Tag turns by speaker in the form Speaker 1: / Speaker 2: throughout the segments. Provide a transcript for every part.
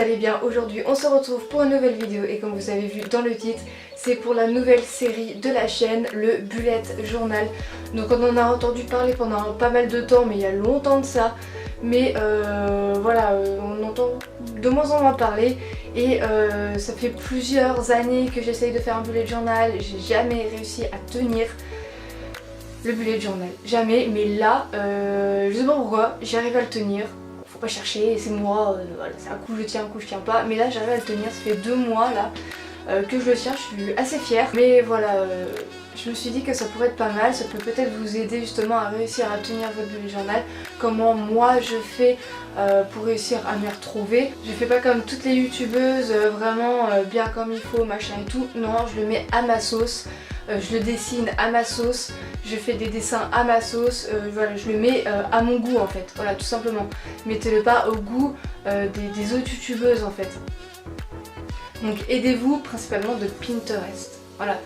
Speaker 1: allez bien. Aujourd'hui on se retrouve pour une nouvelle vidéo et comme vous avez vu dans le titre, c'est pour la nouvelle série de la chaîne, le Bullet Journal. Donc on en a entendu parler pendant pas mal de temps, mais il y a longtemps de ça. Mais voilà, on entend de moins en moins parler et ça fait plusieurs années que j'essaye de faire un Bullet Journal. J'ai jamais réussi à tenir le Bullet Journal, jamais. Mais là, je sais pas pourquoi, j'arrive à le tenir. Faut pas chercher, c'est moi, voilà, c'est un coup je tiens, un coup je tiens pas. Mais là j'arrive à le tenir, ça fait 2 mois là que je le tiens, je suis assez fière. Mais voilà, je me suis dit que ça pourrait être pas mal, ça peut peut-être vous aider justement à réussir à tenir votre bullet journal. Comment moi je fais pour réussir à m'y retrouver. Je fais pas comme toutes les youtubeuses, vraiment bien comme il faut, machin et tout. Non, je le mets à ma sauce. Je le dessine à ma sauce, je fais des dessins à ma sauce, voilà, je le mets à mon goût en fait, voilà, tout simplement. Mettez-le pas au goût des autres youtubeuses en fait. Donc aidez-vous principalement de Pinterest. Voilà,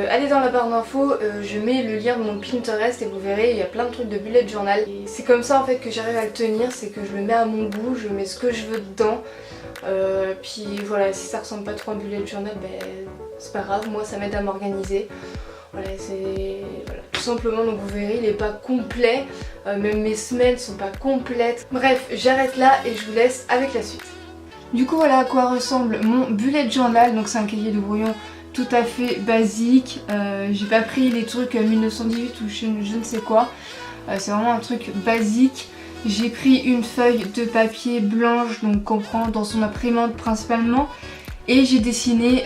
Speaker 1: allez dans la barre d'infos, je mets le lien de mon Pinterest et vous verrez, il y a plein de trucs de bullet journal. Et c'est comme ça en fait que j'arrive à le tenir, c'est que je le mets à mon goût, je mets ce que je veux dedans. Puis voilà, si ça ressemble pas trop à un bullet journal, ben c'est pas grave, moi ça m'aide à m'organiser. Voilà, c'est voilà, tout simplement, donc vous verrez, il est pas complet, même mes semaines sont pas complètes. Bref, j'arrête là et je vous laisse avec la suite. Du coup voilà à quoi ressemble mon bullet journal, donc c'est un cahier de brouillon tout à fait basique. J'ai pas pris les trucs 1918 ou je ne sais quoi, c'est vraiment un truc basique. J'ai pris une feuille de papier blanche, donc qu'on prend dans son imprimante principalement, et j'ai dessiné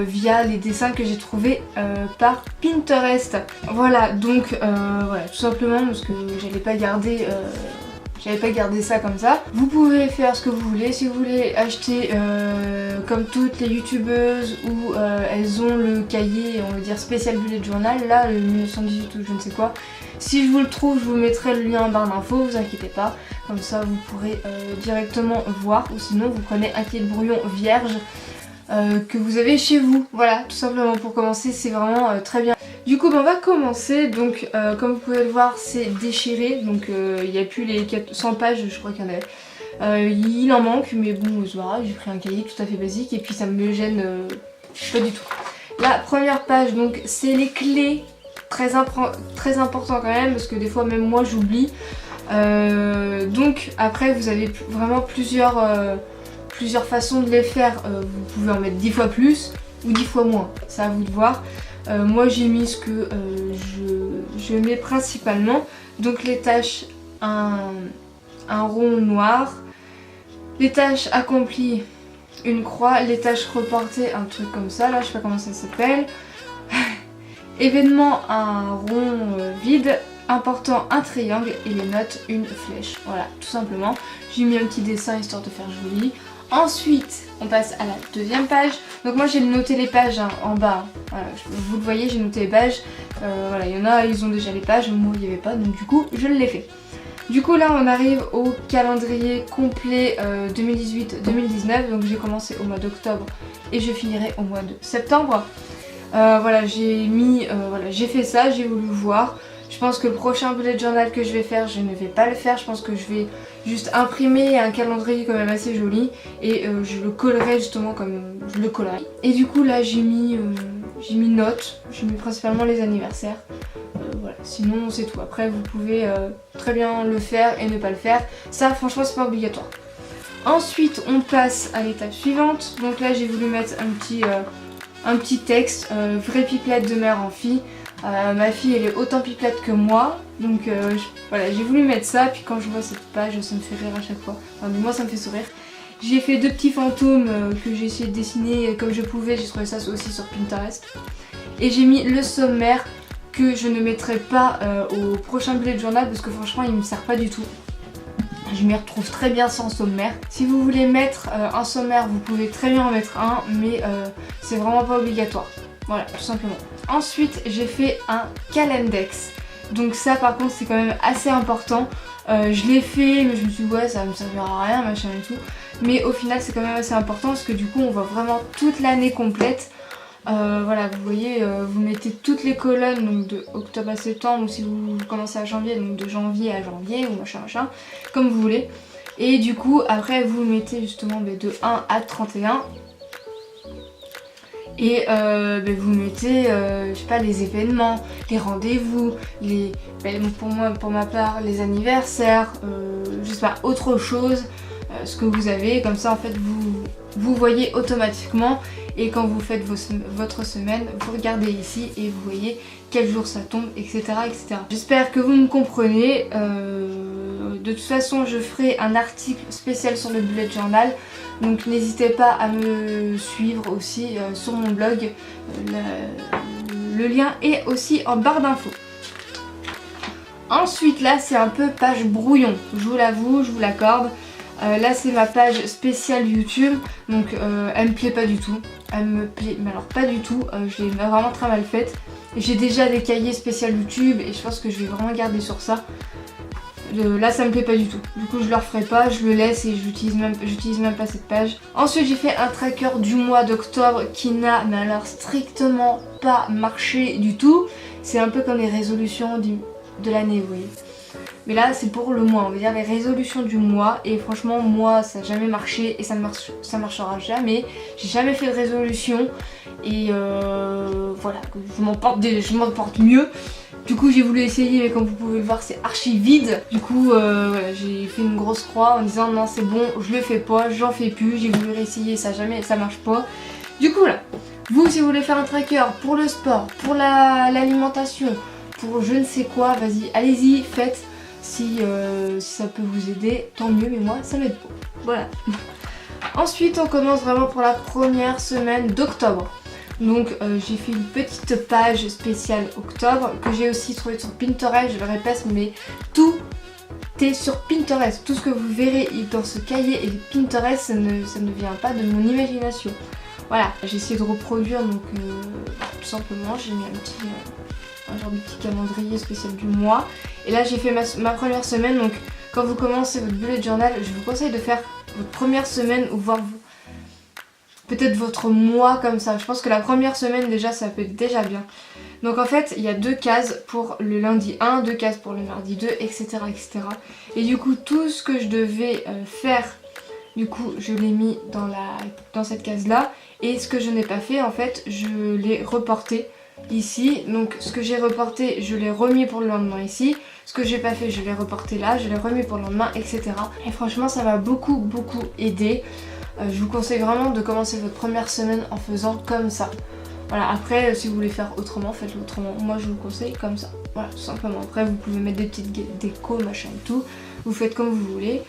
Speaker 1: via les dessins que j'ai trouvés par Pinterest. Voilà, donc voilà, tout simplement parce que j'allais pas garder ça comme ça. Vous pouvez faire ce que vous voulez. Si vous voulez acheter comme toutes les youtubeuses où elles ont le cahier, on va dire spécial bullet journal, là le 1918 ou je ne sais quoi. Si je vous le trouve, je vous mettrai le lien en barre d'infos, vous inquiétez pas. Comme ça vous pourrez directement voir. Ou sinon vous prenez un cahier de brouillon vierge que vous avez chez vous. Voilà, tout simplement pour commencer, c'est vraiment très bien. Du coup on va commencer, donc comme vous pouvez le voir c'est déchiré, donc il n'y a plus les 100 pages, je crois qu'il y en avait. Il en manque, mais bon c'est pas grave, j'ai pris un cahier tout à fait basique et puis ça me gêne pas du tout. La première page, donc c'est les clés, très important quand même, parce que des fois même moi j'oublie. Donc après vous avez vraiment plusieurs façons de les faire, vous pouvez en mettre 10 fois plus ou 10 fois moins, c'est à vous de voir. Moi j'ai mis ce que je mets principalement, donc les tâches, un rond noir, les tâches accomplies, une croix, les tâches reportées, un truc comme ça, là je sais pas comment ça s'appelle, événement, un rond vide, important, un triangle, et les notes, une flèche. Voilà, tout simplement. J'ai mis un petit dessin histoire de faire joli. Ensuite, on passe à la deuxième page. Donc moi j'ai noté les pages hein, en bas. Voilà, vous le voyez, j'ai noté les pages. Voilà, il y en a, ils ont déjà les pages, moi il n'y avait pas, donc du coup je l'ai fait. Du coup là on arrive au calendrier complet 2018-2019. Donc j'ai commencé au mois d'octobre et je finirai au mois de septembre. Voilà, j'ai fait ça, j'ai voulu voir. Je pense que le prochain bullet journal que je vais faire, je ne vais pas le faire. Je pense que je vais juste imprimer un calendrier quand même assez joli et je le collerai justement comme je le collerai. Et du coup là j'ai mis notes, j'ai mis principalement les anniversaires. Voilà, sinon c'est tout. Après vous pouvez très bien le faire et ne pas le faire. Ça franchement c'est pas obligatoire. Ensuite on passe à l'étape suivante. Donc là j'ai voulu mettre un petit texte, vraie pipelette de mère en fille. Ma fille elle est autant pipelette que moi, donc voilà, j'ai voulu mettre ça, puis quand je vois cette page ça me fait rire à chaque fois, enfin moi ça me fait sourire. J'ai fait 2 petits fantômes que j'ai essayé de dessiner comme je pouvais, j'ai trouvé ça aussi sur Pinterest. Et j'ai mis le sommaire que je ne mettrai pas au prochain bullet journal parce que franchement il me sert pas du tout. Je m'y retrouve très bien sans sommaire. Si vous voulez mettre un sommaire, vous pouvez très bien en mettre un, mais c'est vraiment pas obligatoire. Voilà, tout simplement. Ensuite, j'ai fait un calendex. Donc ça, par contre, c'est quand même assez important. Je l'ai fait, mais je me suis dit, ouais, ça va me servir à rien, machin et tout. Mais au final, c'est quand même assez important parce que du coup, on voit vraiment toute l'année complète. Voilà, vous voyez, vous mettez toutes les colonnes, donc de octobre à septembre, ou si vous commencez à janvier, donc de janvier à janvier, ou machin, comme vous voulez. Et du coup après vous mettez justement de 1 à 31. Et vous mettez, je sais pas, les événements, les rendez-vous, pour ma part, les anniversaires, je sais pas, autre chose, ce que vous avez, comme ça en fait vous voyez automatiquement et quand vous faites votre semaine, vous regardez ici et vous voyez quel jour ça tombe, etc. etc. J'espère que vous me comprenez. De toute façon, je ferai un article spécial sur le bullet journal. Donc n'hésitez pas à me suivre aussi sur mon blog. Le lien est aussi en barre d'infos. Ensuite là c'est un peu page brouillon. Je vous l'avoue, je vous l'accorde. Là c'est ma page spéciale YouTube. Donc elle me plaît pas du tout. Elle me plaît, mais alors pas du tout. Je l'ai vraiment très mal faite. J'ai déjà des cahiers spécial YouTube et je pense que je vais vraiment garder sur ça. Là ça me plaît pas du tout, du coup je le referai pas, je le laisse et j'utilise même pas cette page. Ensuite j'ai fait un tracker du mois d'octobre qui n'a mais alors strictement pas marché du tout. C'est un peu comme les résolutions de l'année, vous voyez. Mais là c'est pour le mois, on va dire les résolutions du mois. Et franchement moi ça n'a jamais marché et ça marchera jamais. J'ai jamais fait de résolution et voilà, je m'en porte mieux. Du coup j'ai voulu essayer mais comme vous pouvez le voir c'est archi vide. Du coup voilà, j'ai fait une grosse croix en disant non c'est bon, je le fais pas, j'en fais plus. J'ai voulu réessayer, ça marche pas. Du coup là, vous si vous voulez faire un tracker pour le sport, pour l'alimentation, pour je ne sais quoi, vas-y, allez-y, faites. Si ça peut vous aider, tant mieux, mais moi ça m'aide pas. Voilà. Ensuite on commence vraiment pour la première semaine d'octobre. Donc j'ai fait une petite page spéciale octobre que j'ai aussi trouvée sur Pinterest, je le répète, mais tout est sur Pinterest. Tout ce que vous verrez dans ce cahier et Pinterest, ça ne vient pas de mon imagination. Voilà, j'ai essayé de reproduire, donc tout simplement j'ai mis un genre de petit calendrier spécial du mois. Et là j'ai fait ma première semaine, donc quand vous commencez votre bullet journal, je vous conseille de faire votre première semaine ou voir peut-être votre mois comme ça. Je pense que la première semaine déjà ça peut être déjà bien. Donc en fait il y a 2 cases pour le lundi 1, 2 cases pour le mardi 2, etc. etc. Et du coup tout ce que je devais faire, du coup je l'ai mis dans cette case là. Et ce que je n'ai pas fait en fait je l'ai reporté ici. Donc ce que j'ai reporté je l'ai remis pour le lendemain ici. Ce que j'ai pas fait je l'ai reporté là, je l'ai remis pour le lendemain, etc. Et franchement ça m'a beaucoup aidé. Je vous conseille vraiment de commencer votre première semaine en faisant comme ça. Voilà, après si vous voulez faire autrement, faites-le autrement. Moi je vous conseille comme ça. Voilà, tout simplement. Après vous pouvez mettre des petites décos, machin et tout. Vous faites comme vous voulez.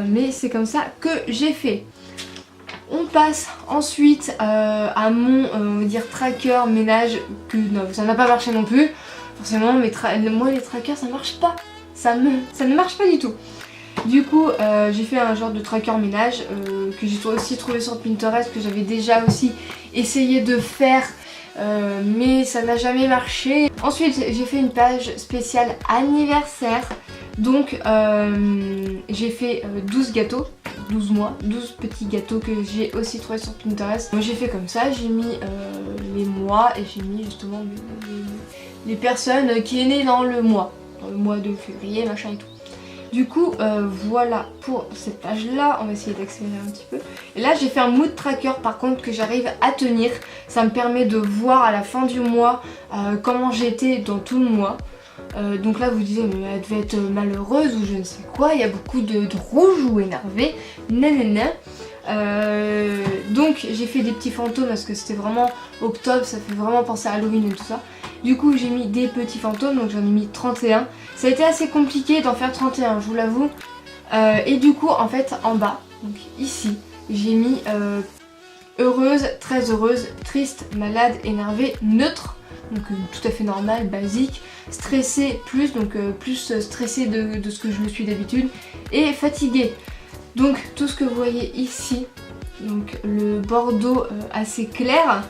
Speaker 1: Mais c'est comme ça que j'ai fait. On passe ensuite à mon on va dire tracker ménage. Que non, ça n'a pas marché non plus. Forcément, moi les trackers ça marche pas. Ça ne marche pas du tout. Du coup j'ai fait un genre de tracker ménage que j'ai aussi trouvé sur Pinterest, que j'avais déjà aussi essayé de faire mais ça n'a jamais marché. Ensuite j'ai fait une page spéciale anniversaire. Donc j'ai fait 12 gâteaux, 12 mois, 12 petits gâteaux que j'ai aussi trouvé sur Pinterest. Moi j'ai fait comme ça, j'ai mis les mois et j'ai mis justement les personnes qui est née dans le mois de février, machin et tout. Du coup voilà pour cette page là, on va essayer d'accélérer un petit peu. Et là j'ai fait un mood tracker par contre que j'arrive à tenir. Ça me permet de voir à la fin du mois comment j'étais dans tout le mois. Donc là vous disiez mais elle devait être malheureuse ou je ne sais quoi, il y a beaucoup de rouge ou énervé, nanana. Donc j'ai fait des petits fantômes parce que c'était vraiment octobre, ça fait vraiment penser à Halloween et tout ça. Du coup j'ai mis des petits fantômes, donc j'en ai mis 31. Ça a été assez compliqué d'en faire 31, je vous l'avoue. Et du coup en fait en bas, donc ici, j'ai mis heureuse, très heureuse, triste, malade, énervée, neutre. Donc tout à fait normal, basique, stressée plus, donc plus stressée de ce que je le suis d'habitude, et fatiguée. Donc tout ce que vous voyez ici, donc le bordeaux assez clair,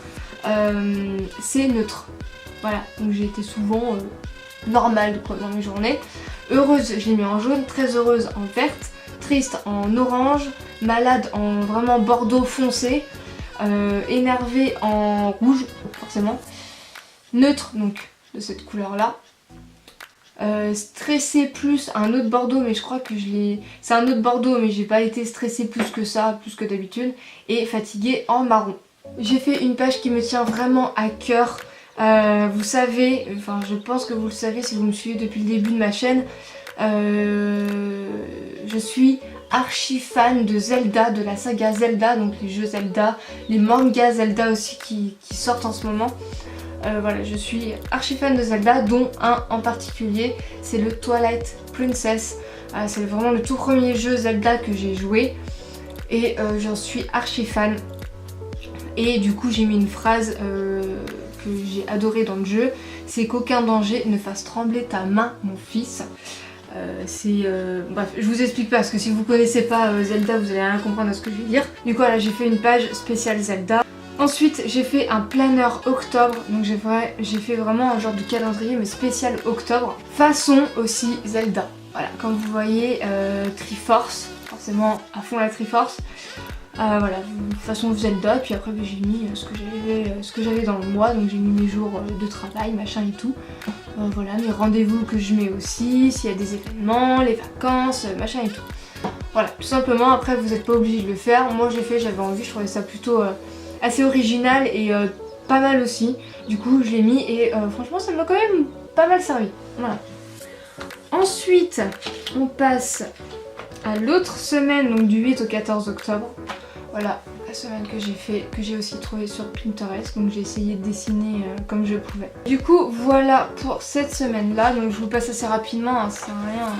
Speaker 1: c'est neutre. Voilà, donc j'ai été souvent normale dans mes journées. Heureuse, je l'ai mis en jaune, très heureuse en verte, triste en orange, malade en vraiment bordeaux foncé, énervée en rouge, forcément. Neutre donc de cette couleur là, Stressé plus, un autre Bordeaux, mais je crois que je l'ai... C'est un autre Bordeaux, mais j'ai pas été stressée plus que ça, plus que d'habitude. Et fatiguée en marron. J'ai fait une page qui me tient vraiment à cœur. Vous savez, enfin je pense que vous le savez si vous me suivez depuis le début de ma chaîne. Je suis archi fan de Zelda, de la saga Zelda, donc les jeux Zelda, les mangas Zelda aussi qui sortent en ce moment. Voilà, je suis archi fan de Zelda, dont un en particulier, c'est le Twilight Princess. C'est vraiment le tout premier jeu Zelda que j'ai joué et j'en suis archi fan. Et du coup j'ai mis une phrase que j'ai adorée dans le jeu, c'est qu'aucun danger ne fasse trembler ta main mon fils. Bref, je vous explique pas parce que si vous connaissez pas Zelda vous allez rien comprendre à ce que je vais dire. Du coup voilà, j'ai fait une page spéciale Zelda. Ensuite j'ai fait un planeur octobre, donc j'ai fait vraiment un genre de calendrier mais spécial octobre. Façon aussi Zelda. Voilà, comme vous voyez, Triforce, forcément à fond la Triforce. Voilà, façon Zelda, puis après j'ai mis ce que j'avais dans le mois, donc j'ai mis mes jours de travail, machin et tout. Voilà, mes rendez-vous que je mets aussi, s'il y a des événements, les vacances, machin et tout. Voilà, tout simplement, après vous n'êtes pas obligé de le faire. Moi j'ai fait, j'avais envie, je trouvais ça plutôt assez original et pas mal aussi. Du coup je l'ai mis et franchement ça m'a quand même pas mal servi. Voilà. Ensuite, on passe à l'autre semaine, donc du 8 au 14 octobre. Voilà, la semaine que j'ai fait, que j'ai aussi trouvé sur Pinterest, donc j'ai essayé de dessiner comme je pouvais. Du coup, voilà pour cette semaine-là, donc je vous passe assez rapidement, hein, ça sert à rien.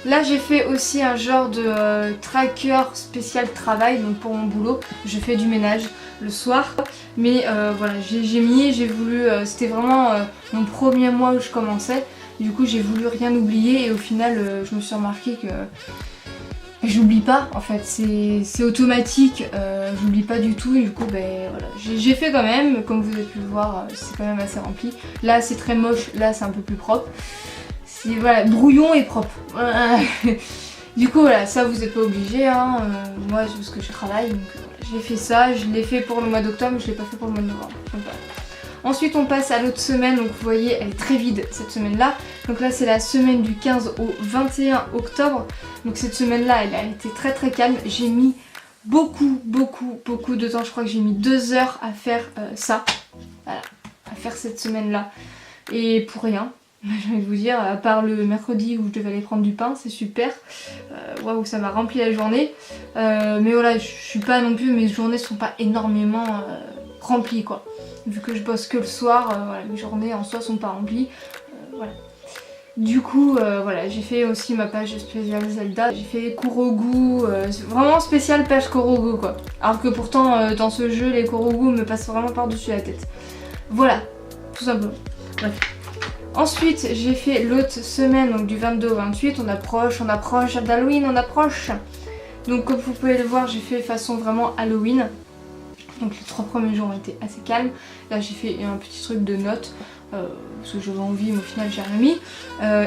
Speaker 1: Là, j'ai fait aussi un genre de tracker spécial travail, donc pour mon boulot, je fais du ménage le soir. Mais voilà, j'ai voulu, c'était vraiment mon premier mois où je commençais, du coup j'ai voulu rien oublier et au final, je me suis remarqué que... J'oublie pas en fait, c'est automatique, j'oublie pas du tout et du coup ben voilà, j'ai fait quand même, comme vous avez pu le voir, c'est quand même assez rempli. Là c'est très moche, là c'est un peu plus propre. C'est voilà, brouillon et propre. Du coup voilà, ça vous êtes pas obligé, hein. Moi c'est parce que je travaille, donc j'ai fait ça, je l'ai fait pour le mois d'octobre, mais je l'ai pas fait pour le mois de novembre. Donc, voilà. Ensuite on passe à l'autre semaine, donc vous voyez elle est très vide cette semaine là. Donc là c'est la semaine du 15 au 21 octobre. Donc cette semaine là elle a été très très calme. J'ai mis beaucoup de temps, je crois que j'ai mis 2 heures à faire ça. Voilà, à faire cette semaine là. Et pour rien, je vais vous dire, à part le mercredi où je devais aller prendre du pain, c'est super. Waouh, ça m'a rempli la journée. Mais voilà, je suis pas non plus, mes journées sont pas énormément remplies quoi. Vu que je bosse que le soir, voilà, mes journées en soi sont pas remplies. Voilà. Du coup, voilà, j'ai fait aussi ma page spéciale Zelda. J'ai fait Kurogu, vraiment spéciale page Kurogu quoi. Alors que pourtant, dans ce jeu, les Kurogu me passent vraiment par-dessus la tête. Voilà, tout simplement. Bref. Ensuite, j'ai fait l'autre semaine, donc du 22 au 28. On approche d'Halloween, on approche. Donc comme vous pouvez le voir, j'ai fait façon vraiment Halloween. Donc les 3 premiers jours ont été assez calmes. Là j'ai fait un petit truc de notes parce que j'avais envie mais au final j'ai rien mis.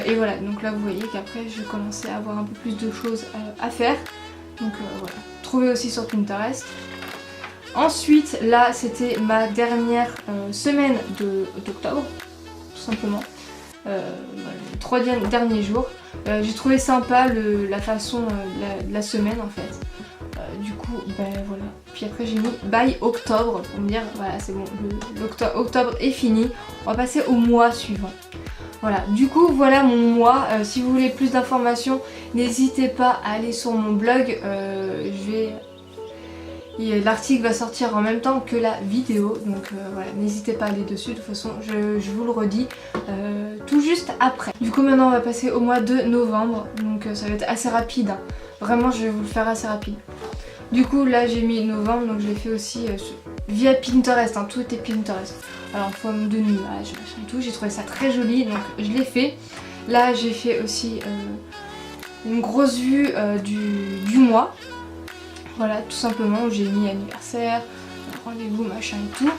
Speaker 1: Et voilà, donc là vous voyez qu'après je commençais à avoir un peu plus de choses à faire. Donc voilà, trouvé aussi sur Pinterest. Ensuite là c'était ma dernière semaine d'octobre, tout simplement. Les 3 derniers jours. J'ai trouvé sympa la façon de la semaine en fait. Du coup, ben voilà. Puis après j'ai mis by octobre pour me dire voilà c'est bon, octobre est fini. On va passer au mois suivant. Voilà, du coup voilà mon mois. Si vous voulez plus d'informations, n'hésitez pas à aller sur mon blog. L'article va sortir en même temps que la vidéo, donc voilà, n'hésitez pas à aller dessus, de toute façon je vous le redis tout juste après. Du coup maintenant on va passer au mois de novembre, donc ça va être assez rapide, hein. Vraiment je vais vous le faire assez rapide. Du coup là j'ai mis novembre, donc je l'ai fait aussi via Pinterest, hein, tout était Pinterest. Alors forme de nuages, machin et tout, j'ai trouvé ça très joli, donc je l'ai fait. Là j'ai fait aussi une grosse vue du mois. Voilà, tout simplement, j'ai mis anniversaire, rendez-vous, machin et tout.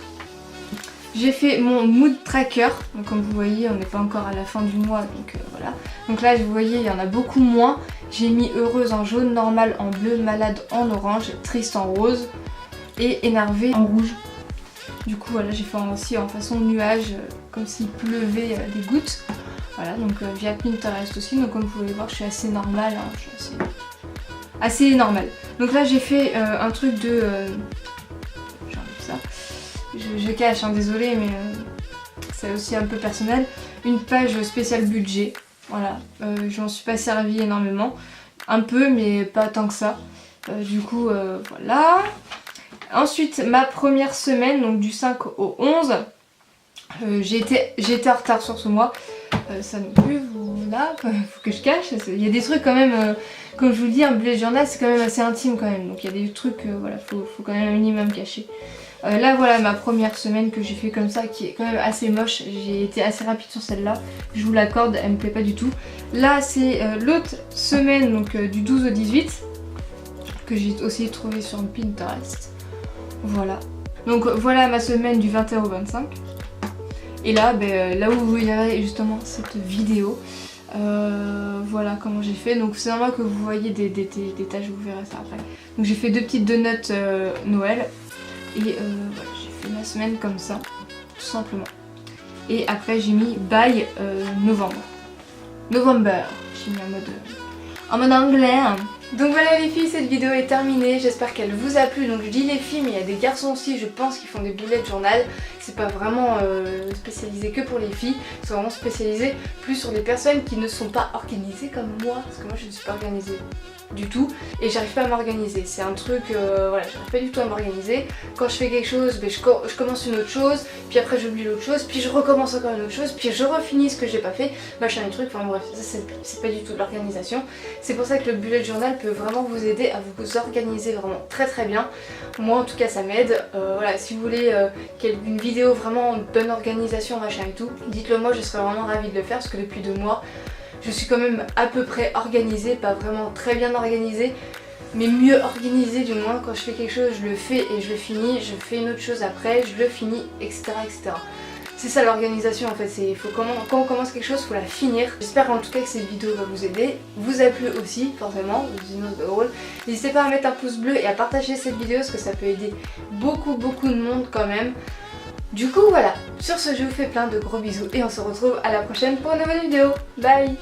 Speaker 1: J'ai fait mon mood tracker, donc comme vous voyez, on n'est pas encore à la fin du mois, donc voilà. Donc là, vous voyez, il y en a beaucoup moins. J'ai mis heureuse en jaune, normale en bleu, malade en orange, triste en rose et énervée en rouge. Du coup, voilà, j'ai fait aussi en façon nuage, comme s'il pleuvait des gouttes. Voilà, donc via Pinterest aussi, donc comme vous pouvez voir je suis assez normale, hein, je suis assez normale. Donc là j'ai fait un truc de... j'ai envie de ça. Je cache, hein, désolée, mais c'est aussi un peu personnel. Une page spéciale budget, voilà, je m'en suis pas servi énormément. Un peu, mais pas tant que ça. Du coup, voilà. Ensuite, ma première semaine, donc du 5 au 11, j'ai été en retard sur ce mois. Ça non plus, voilà, faut que je cache. Il y a des trucs quand même, comme je vous le dis, un bullet journal c'est quand même assez intime quand même. Donc il y a des trucs, voilà, faut quand même un minimum cacher. Là voilà ma première semaine que j'ai fait comme ça, qui est quand même assez moche. J'ai été assez rapide sur celle-là, je vous l'accorde, elle me plaît pas du tout. Là c'est l'autre semaine, donc du 12 au 18, que j'ai aussi trouvé sur Pinterest. Voilà. Donc voilà ma semaine du 21 au 25. Et là, là où vous verrez justement cette vidéo, voilà comment j'ai fait. Donc c'est normal que vous voyez des tâches, vous verrez ça après. Donc j'ai fait 2 petites donuts Noël. Et voilà, j'ai fait ma semaine comme ça, tout simplement. Et après j'ai mis by novembre. November, j'ai mis en mode anglais. Donc voilà les filles, cette vidéo est terminée, j'espère qu'elle vous a plu. Donc je dis les filles, mais il y a des garçons aussi, je pense, qui font des bullet journal. C'est pas vraiment spécialisé que pour les filles, c'est vraiment spécialisé plus sur des personnes qui ne sont pas organisées comme moi, parce que moi je ne suis pas organisée du tout et j'arrive pas à m'organiser. C'est un truc, voilà, j'arrive pas du tout à m'organiser. Quand je fais quelque chose, je commence une autre chose, puis après j'oublie l'autre chose, puis je recommence encore une autre chose, puis je refinis ce que j'ai pas fait, machin et truc, enfin bref, ça c'est pas du tout de l'organisation. C'est pour ça que le bullet journal peut vraiment vous aider à vous organiser vraiment très très bien. Moi en tout cas ça m'aide. Voilà, si vous voulez une vidéo vraiment de bonne organisation, machin et tout, dites-le moi, je serais vraiment ravie de le faire parce que depuis 2 mois je suis quand même à peu près organisée, pas vraiment très bien organisée, mais mieux organisée du moins. Quand je fais quelque chose, je le fais et je le finis, je fais une autre chose après, je le finis, etc. etc. C'est ça l'organisation en fait, quand on commence quelque chose, il faut la finir. J'espère en tout cas que cette vidéo va vous aider, vous a plu aussi forcément, n'hésitez pas à mettre un pouce bleu et à partager cette vidéo parce que ça peut aider beaucoup de monde quand même. Du coup voilà, sur ce je vous fais plein de gros bisous et on se retrouve à la prochaine pour une nouvelle vidéo. Bye!